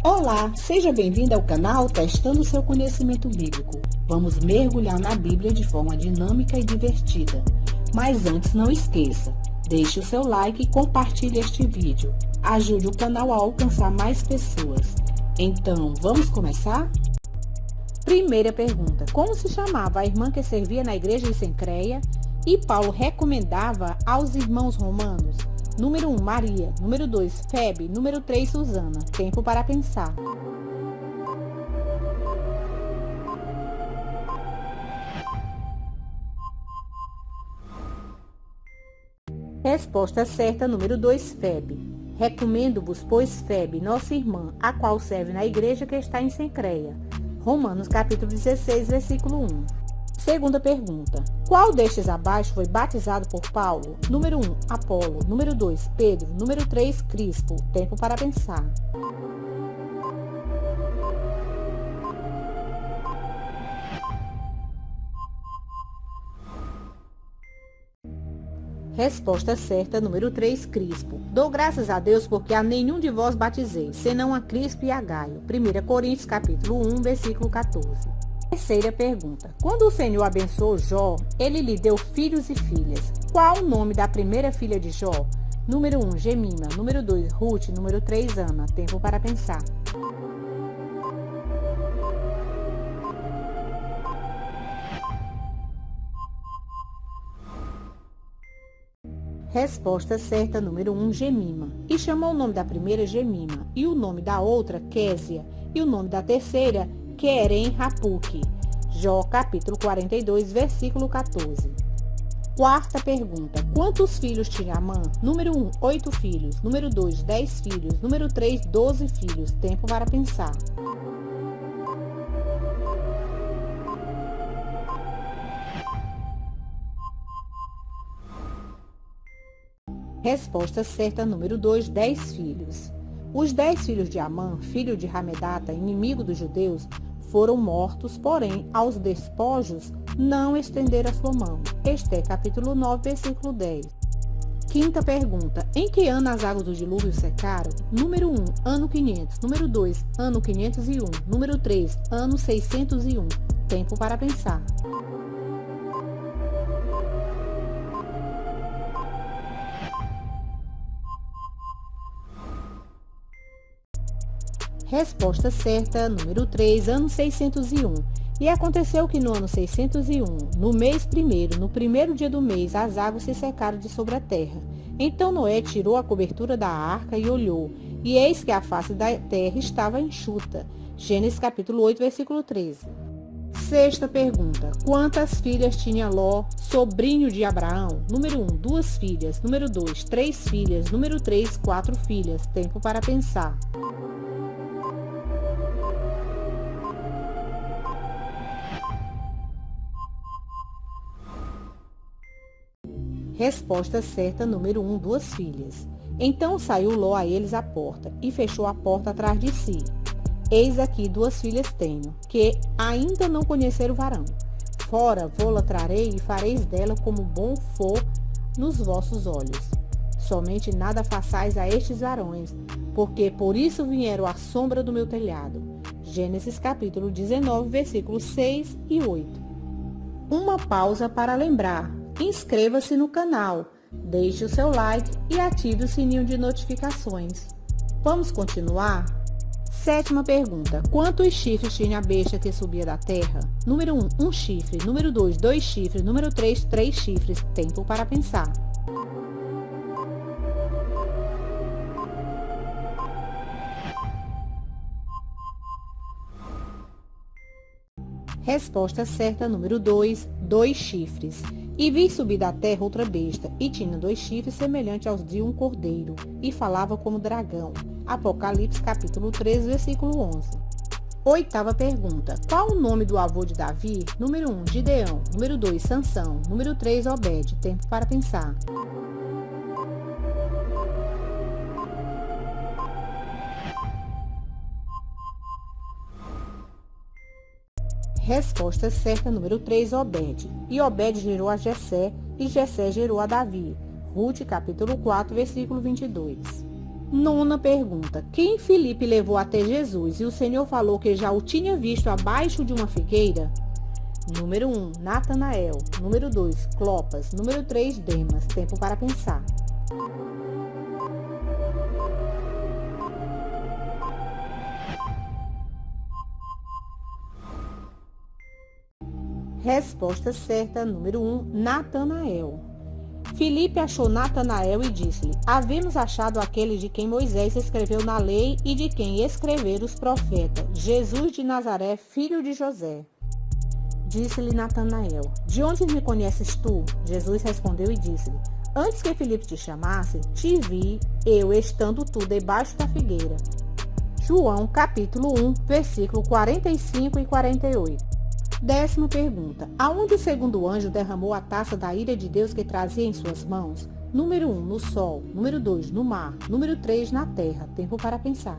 Olá, seja bem-vindo ao canal Testando seu Conhecimento Bíblico. Vamos mergulhar na Bíblia de forma dinâmica e divertida. Mas antes, não esqueça, deixe o seu like e compartilhe este vídeo. Ajude o canal a alcançar mais pessoas. Então, vamos começar? Primeira pergunta: como se chamava a irmã que servia na igreja de Cencreia e Paulo recomendava aos irmãos romanos? Número 1, Maria. Número 2, Febe. Número 3, Susana. Tempo para pensar. Resposta certa, número 2, Febe. Recomendo-vos, pois, Febe, nossa irmã, a qual serve na igreja que está em Cencreia. Romanos, capítulo 16, versículo 1. Segunda pergunta: qual destes abaixo foi batizado por Paulo? Número 1, Apolo. Número 2, Pedro. Número 3, Crispo. Tempo para pensar. Resposta certa, número 3, Crispo. Dou graças a Deus porque a nenhum de vós batizei, senão a Crispo e a Gaio. 1 Coríntios, capítulo 1, versículo 14. Terceira pergunta: quando o Senhor abençoou Jó, ele lhe deu filhos e filhas. Qual o nome da primeira filha de Jó? Número 1, Gemima. Número 2, Ruth. Número 3, Ana. Tempo para pensar. Resposta certa, número 1, Gemima. E chamou o nome da primeira Gemima, e o nome da outra Késia, e o nome da terceira Querem-Rapuque. Jó, capítulo 42, versículo 14. Quarta pergunta: quantos filhos tinha Amã? Número 1, 8 filhos. Número 2, 10 filhos. Número 3, 12 filhos. Tempo para pensar. Resposta certa, número 2, 10 filhos. Os 10 filhos de Amã, filho de Ramedata, inimigo dos judeus, foram mortos, porém, aos despojos não estenderam a sua mão. Ester, capítulo 9, versículo 10. Quinta pergunta: em que ano as águas do dilúvio secaram? Número 1, ano 500. Número 2, ano 501. Número 3, ano 601. Tempo para pensar. Resposta certa, número 3, ano 601. E aconteceu que no ano 601, no mês primeiro, no primeiro dia do mês, as águas se secaram de sobre a terra. Então Noé tirou a cobertura da arca e olhou, e eis que a face da terra estava enxuta. Gênesis capítulo 8, versículo 13. Sexta pergunta: quantas filhas tinha Ló, sobrinho de Abraão? Número 1, 2 filhas. Número 2, 3 filhas. Número 3, 4 filhas. Tempo para pensar. Resposta certa, número 1, 2 filhas. Então saiu Ló a eles à porta, e fechou a porta atrás de si. Eis aqui 2 filhas tenho, que ainda não conheceram o varão. Fora vô-la trarei, e fareis dela como bom for nos vossos olhos. Somente nada façais a estes varões, porque por isso vieram à sombra do meu telhado. Gênesis capítulo 19, versículos 6 e 8. Uma pausa para lembrar. Inscreva-se no canal, deixe o seu like e ative o sininho de notificações. Vamos continuar? Sétima pergunta: quantos chifres tinha a besta que subia da terra? Número 1, 1 chifre. Número 2, 2 chifres. Número 3, 3 chifres. Tempo para pensar. Resposta certa, número 2, 2 chifres. E vi subir da terra outra besta, e tinha 2 chifres semelhantes aos de um cordeiro, e falava como dragão. Apocalipse, capítulo 13, versículo 11. Oitava pergunta: qual o nome do avô de Davi? Número 1, Gideão. Número 2, Sansão. Número 3, Obed. Tempo para pensar. Resposta certa, número 3, Obed. E Obed gerou a Jessé, e Jessé gerou a Davi. Ruth, capítulo 4, versículo 22. Nona pergunta. Quem Filipe levou até Jesus e o Senhor falou que já o tinha visto abaixo de uma figueira? Número 1, Natanael. Número 2, Clopas. Número 3, Demas. Tempo para pensar. Resposta certa, número 1, Natanael. Filipe achou Natanael e disse-lhe: Havemos achado aquele de quem Moisés escreveu na lei e de quem escreveram os profetas, Jesus de Nazaré, filho de José. Disse-lhe Natanael: De onde me conheces tu? Jesus respondeu e disse-lhe: Antes que Filipe te chamasse, te vi, eu estando tu debaixo da figueira. João capítulo 1, versículo 45 e 48. 10ª pergunta. Aonde o segundo anjo derramou a taça da ira de Deus que trazia em suas mãos? Número 1, no sol. Número 2, no mar. Número 3, na terra. Tempo para pensar.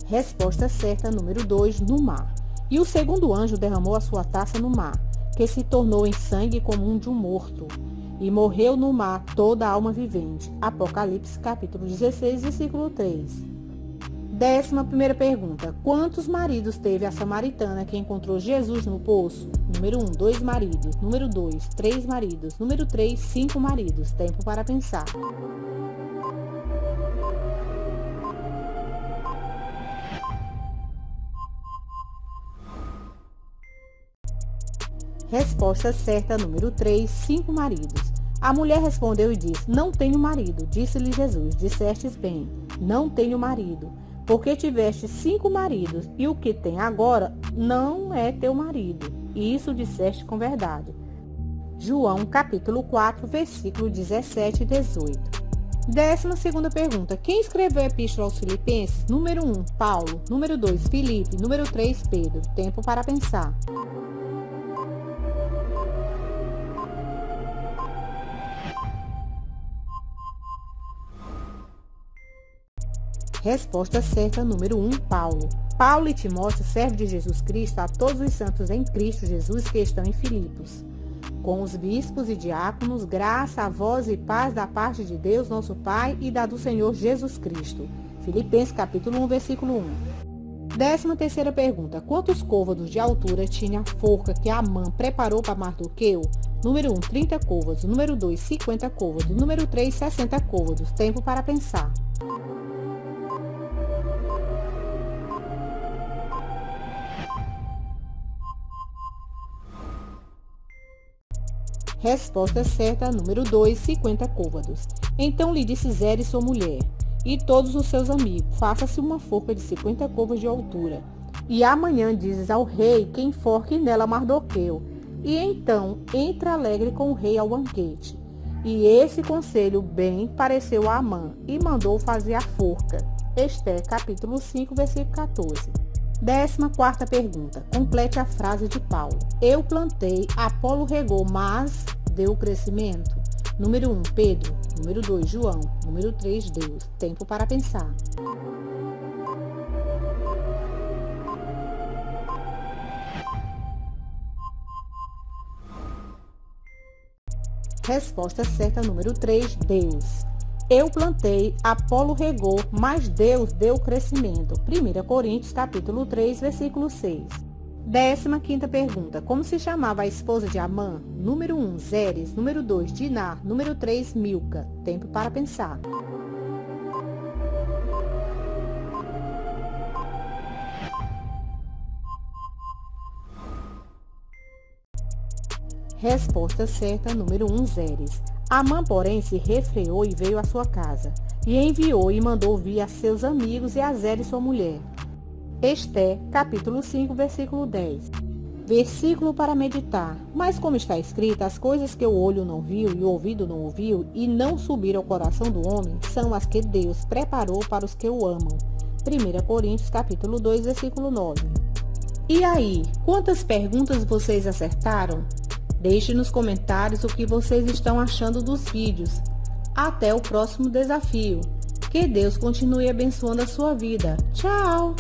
Resposta certa, número 2, no mar. E o segundo anjo derramou a sua taça no mar, que se tornou em sangue comum de um morto. E morreu no mar toda a alma vivente. Apocalipse capítulo 16, versículo 3. 11ª pergunta. Quantos maridos teve a samaritana que encontrou Jesus no poço? Número 1, 2 maridos. Número 2, 3 maridos. Número 3, 5 maridos. Tempo para pensar. Resposta certa, número 3, 5 maridos. A mulher respondeu e disse: Não tenho marido. Disse-lhe Jesus: Dissestes bem, não tenho marido, porque tiveste 5 maridos, e o que tem agora não é teu marido. E isso disseste com verdade. João capítulo 4, versículo 17 e 18. 12ª pergunta. Quem escreveu a epístola aos Filipenses? Número 1, Paulo. Número 2, Filipe. Número 3, Pedro. Tempo para pensar. Resposta certa, número 1, Paulo. Paulo e Timóteo servem de Jesus Cristo a todos os santos em Cristo Jesus que estão em Filipos. Com os bispos e diáconos, graça a vós e paz da parte de Deus, nosso Pai, e da do Senhor Jesus Cristo. Filipenses capítulo 1, versículo 1. 13ª pergunta. Quantos côvados de altura tinha a forca que Amã preparou para Mardoqueu? Número 1, 30 côvados. Número 2, 50 côvados. Número 3, 60 côvados. Tempo para pensar. Resposta certa, número 2, 50 côvados. Então lhe disse Zere, sua mulher, e todos os seus amigos: faça-se uma forca de 50 côvados de altura. E amanhã dizes ao rei que enforque nela Mardoqueu. E então entra alegre com o rei ao banquete. E esse conselho bem pareceu a Amã, e mandou fazer a forca. Ester, capítulo 5, versículo 14. 14ª pergunta. Complete a frase de Paulo. Eu plantei, Apolo regou, mas deu crescimento. Número 1, Pedro. Número 2, João. Número 3, Deus. Tempo para pensar. Resposta certa, número 3, Deus. Eu plantei, Apolo regou, mas Deus deu crescimento. 1 Coríntios, capítulo 3, versículo 6. 15ª pergunta. Como se chamava a esposa de Amã? Número 1, Zeres. Número 2, Diná. Número 3, Milca. Tempo para pensar. Resposta certa, número 1, Zeres. Amã, porém, se refreou e veio à sua casa, e enviou e mandou vir a seus amigos e a Zeres, sua mulher. Ester, capítulo 5, versículo 10. Versículo para meditar. Mas como está escrito, as coisas que o olho não viu e o ouvido não ouviu e não subiram ao coração do homem, são as que Deus preparou para os que o amam. 1 Coríntios, capítulo 2, versículo 9. E aí, quantas perguntas vocês acertaram? Deixe nos comentários o que vocês estão achando dos vídeos. Até o próximo desafio. Que Deus continue abençoando a sua vida. Tchau!